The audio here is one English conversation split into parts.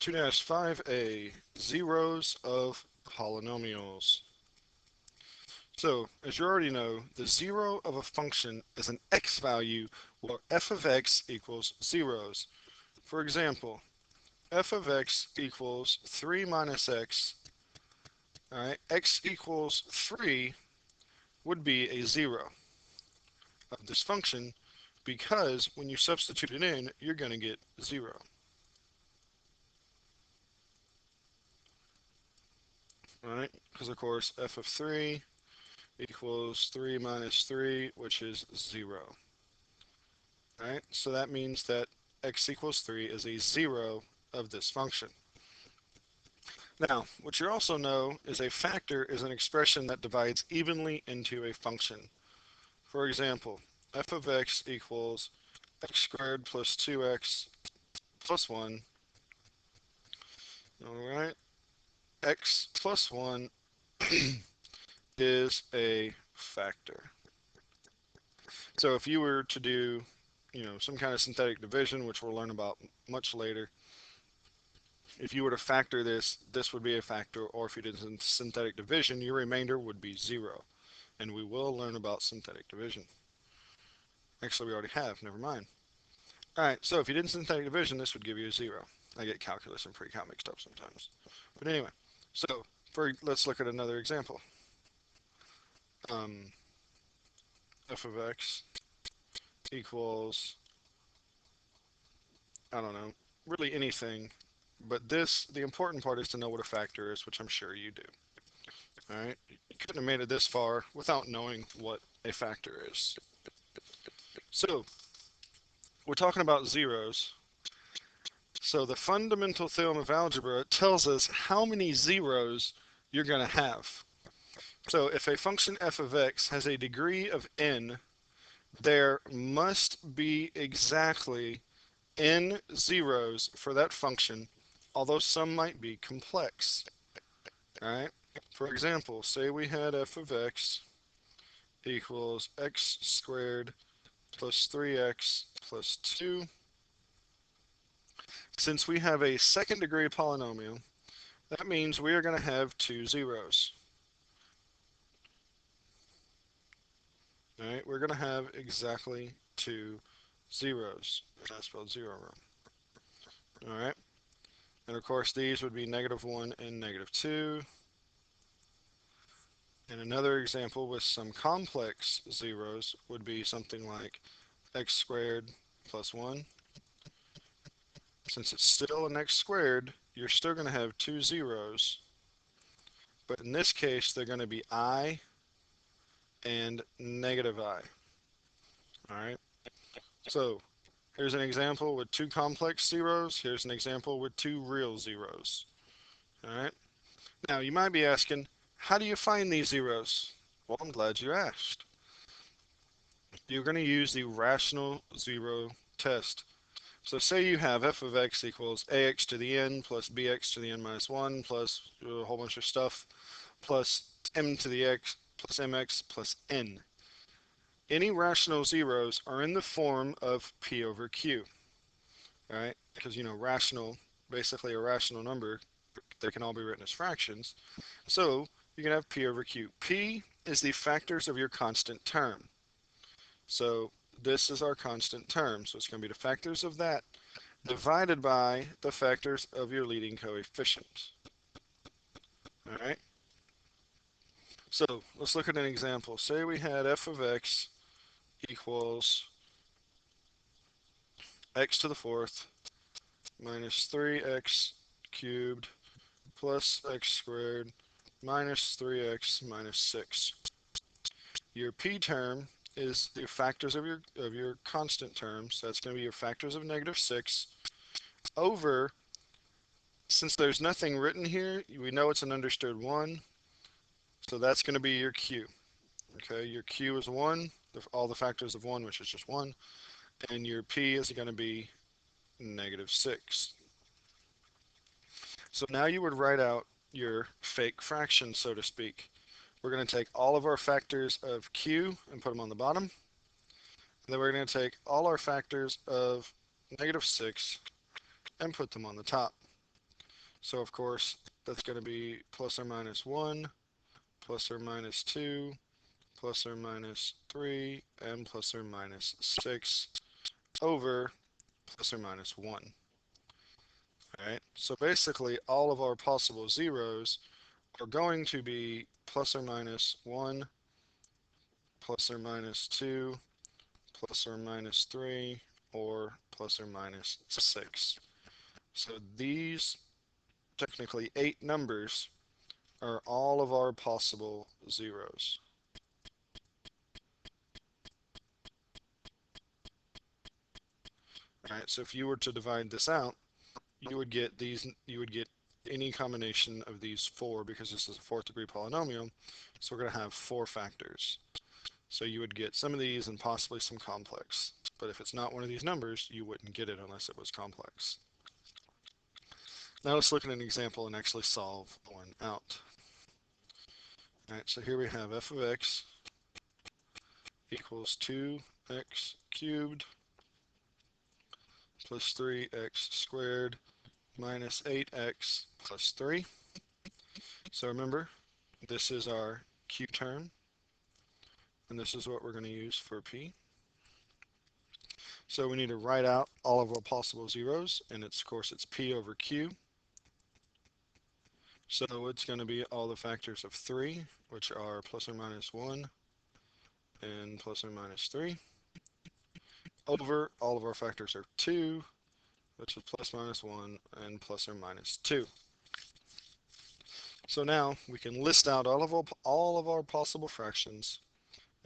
2-5A, zeros of polynomials. So, as you already know, the zero of a function is an x value where f of x equals zeros. For example, f of x equals 3 minus x, all right, x equals 3 would be a zero of this function because when you substitute it in, you're going to get 0. All right, because of course f of 3 equals 3 minus 3, which is 0. All right, so that means that x equals 3 is a 0 of this function. Now, what you also know is a factor is an expression that divides evenly into a function. For example, f of x equals x squared plus 2x plus 1. All right, x plus 1 is a factor. So if you were to do, some kind of synthetic division, which we'll learn about much later, if you were to factor this, this would be a factor, or if you did synthetic division, your remainder would be 0. And we will learn about synthetic division. Actually, we already have, never mind. All right, so if you did synthetic division, this would give you a 0. I get calculus and pre-calc mixed up sometimes. But anyway, so let's look at another example. F of x equals, I don't know, really anything. But the important part is to know what a factor is, which I'm sure you do. All right, you couldn't have made it this far without knowing what a factor is. So we're talking about zeros. So the fundamental theorem of algebra tells us how many zeros you're going to have. So if a function f of x has a degree of n, there must be exactly n zeros for that function, although some might be complex. All right. For example, say we had f of x equals x squared plus 3x plus 2. Since we have a second degree polynomial, that means we are going to have 2 zeros. All right, we're going to have exactly 2 zeros. I spelled 0 wrong. All right, and of course these would be -1 and -2. And another example with some complex zeros would be something like x squared plus 1. Since it's still an x squared, you're still going to have 2 zeros. But in this case, they're going to be I and -I. All right. So here's an example with 2 complex zeros. Here's an example with 2 real zeros. All right. Now you might be asking, how do you find these zeros? Well, I'm glad you asked. You're going to use the rational zero test. So say you have f of x equals ax to the n plus bx to the n minus 1 plus a whole bunch of stuff plus m to the x plus mx plus n. Any rational zeros are in the form of p over q. All right, because rational, basically a rational number, they can all be written as fractions. So you can have p over q. P is the factors of your constant term. So this is our constant term. So it's going to be the factors of that divided by the factors of your leading coefficient. All right. So let's look at an example. Say we had f of x equals x to the 4th minus 3x cubed plus x squared minus 3x minus 6. Your p term is the factors of your constant terms. That's going to be your factors of -6 over, since there's nothing written here, we know it's an understood 1, so that's going to be your q. Okay, your q is 1, all the factors of 1, which is just 1, and your p is going to be -6. So now you would write out your fake fraction, so to speak. We're going to take all of our factors of q and put them on the bottom. And then we're going to take all our factors of -6 and put them on the top. So of course, that's going to be plus or minus 1, plus or minus 2, plus or minus 3, and plus or minus 6 over plus or minus 1. Alright, so basically all of our possible zeros are going to be plus or minus 1, plus or minus 2, plus or minus 3, or plus or minus 6. So these technically 8 numbers are all of our possible zeros. Alright, so if you were to divide this out, you would get any combination of these 4, because this is a 4th degree polynomial, so we're going to have 4 factors. So you would get some of these and possibly some complex. But if it's not one of these numbers, you wouldn't get it unless it was complex. Now let's look at an example and actually solve one out. Alright, so here we have f of x equals 2x cubed plus 3x squared minus 8x plus 3. So remember, this is our q term, and this is what we're going to use for p. So we need to write out all of our possible zeros, and of course it's p over q. So it's going to be all the factors of 3, which are plus or minus 1 and plus or minus 3, over all of our factors are 2, which is plus minus 1 and plus or minus 2. So now we can list out all of our possible fractions,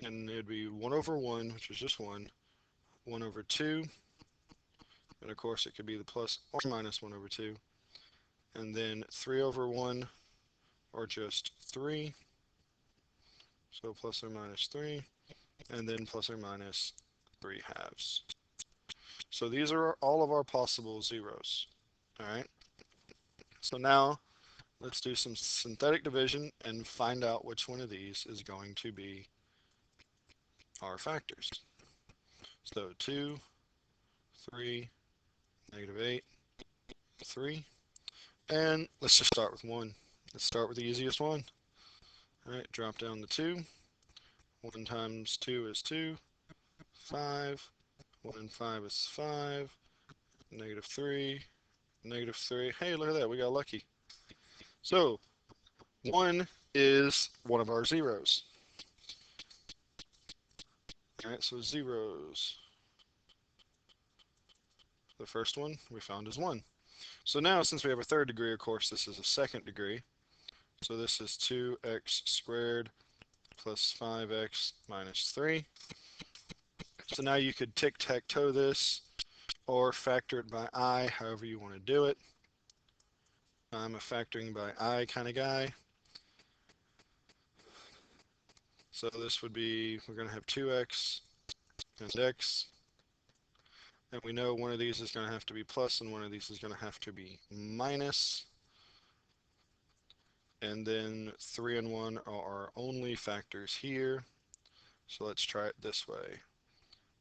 and it would be 1 over 1, which is just 1 over 2, and of course it could be the plus or minus 1 over 2, and then 3 over 1, or just 3, so plus or minus 3, and then plus or minus 3 halves. So these are all of our possible zeros. Alright, so now let's do some synthetic division and find out which one of these is going to be our factors. So 2, 3, negative 8, 3, and let's just start with 1. Let's start with the easiest one. Alright, drop down the 2. 1 times 2 is 2, 5, 1 and 5 is 5, negative 3, negative 3. Hey, look at that, we got lucky. So 1 is one of our zeros. Alright, so zeros. The first one we found is 1. So now, since we have a third degree, of course, this is a second degree. So this is 2x squared plus 5x minus 3. So now you could tic-tac-toe this or factor it by I, however you want to do it. I'm a factoring by I kind of guy. So this would be, we're going to have 2x and x. And we know one of these is going to have to be plus and one of these is going to have to be minus. And then 3 and 1 are our only factors here. So let's try it this way.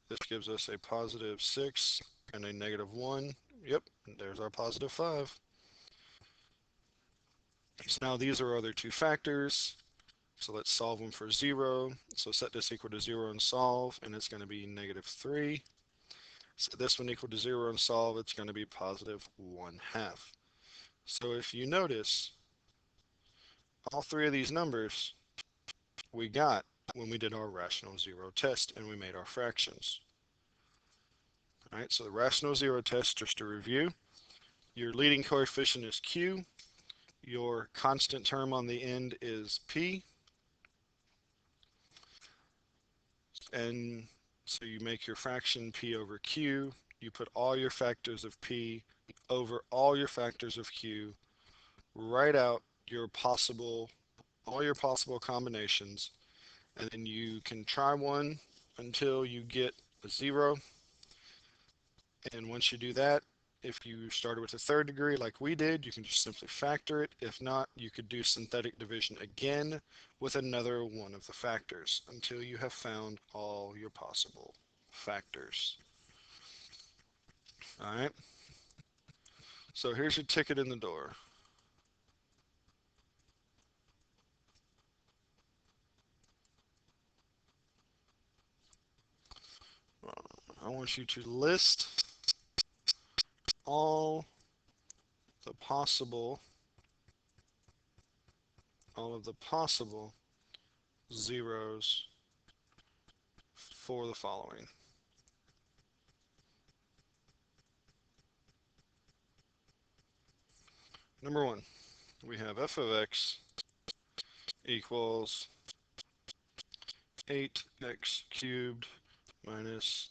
This gives us a positive 6 and a negative 1. Yep, there's our positive 5. So now these are our other two factors. So let's solve them for 0. So set this equal to 0 and solve, and it's going to be negative 3. Set this one equal to 0 and solve, it's going to be positive 1/2. So if you notice, all three of these numbers we got when we did our rational zero test and we made our fractions. All right, so the rational zero test, just to review, your leading coefficient is q, your constant term on the end is p, and so you make your fraction p over q, you put all your factors of p over all your factors of q, write out all your possible combinations, and then you can try one until you get a 0. And once you do that, if you started with a third degree like we did, you can just simply factor it. If not, you could do synthetic division again with another one of the factors until you have found all your possible factors. All right. So here's your ticket in the door. want you to list all the possible, all of the possible zeros for the following. Number one, we have f of x equals 8x cubed minus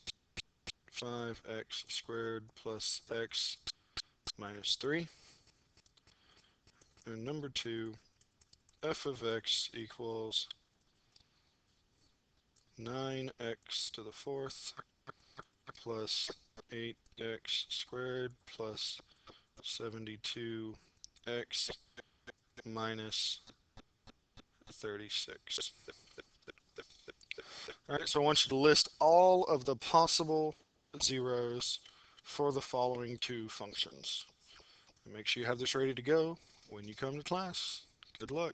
5x squared plus x minus 3. And number two, f of x equals 9x to the fourth plus 8x squared plus 72x minus 36. All right, so I want you to list all of the possible zeros for the following two functions. And make sure you have this ready to go when you come to class. Good luck.